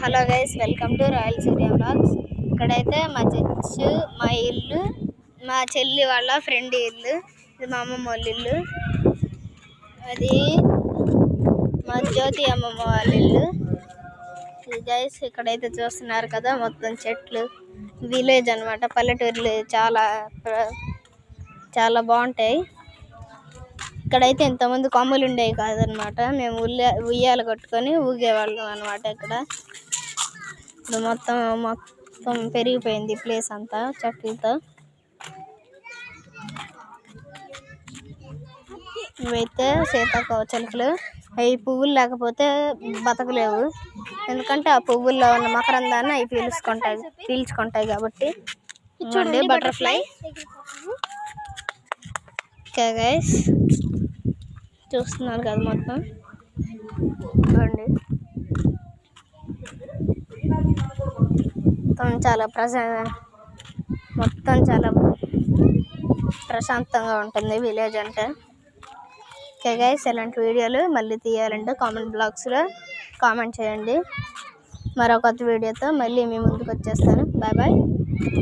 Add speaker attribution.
Speaker 1: Hello guys, welcome to royal Surya blogs. ఇక్కడైతే మా church, మా ఇల్లు, మా చెల్లి వాళ్ళ ఫ్రెండ్ ఇల్లు, ఇది మా అమ్మమ్మ వాళ్ళ ఇల్లు, అది మా జ్యోతి అమ్మమ్మ వాళ్ళ ఇల్లు. ఇది గైస్ ఇక్కడైతే చూస్తున్నారు కదా, మొత్తం చెట్లు, విలేజ్ అన్నమాట. పల్లెటూర్లు చాలా బాగుంటాయి. ఇక్కడైతే ఇంతమంది కొమ్మలు ఉండేవి కాదనమాట. మేము ఉయ్యాలు కట్టుకొని ఊగేవాళ్ళం అనమాట. ఇక్కడ మొత్తం పెరిగిపోయింది ప్లేస్ అంతా చెట్లతో. ఇవైతే సీతాకోకచిలుకలు. అవి పువ్వులు లేకపోతే బతకలేవు, ఎందుకంటే ఆ పువ్వుల్లో ఉన్న మకరందాన్ని అవి పీల్చుకుంటాయి కాబట్టి. చూడండి బటర్ఫ్లై. ఓకే గైస్, చూస్తున్నారు కదా మొత్తం. చూడండి మొత్తం చాలా ప్రశాంతంగా ఉంటుంది విలేజ్ అంటే. ఓకే గైస్, ఇలాంటి వీడియోలు మళ్ళీ తీయాలంటే కామెంట్ బాక్స్లో కామెంట్ చేయండి. మరో కొత్త వీడియోతో మళ్ళీ మీ ముందుకు వచ్చేస్తాను. Bye bye.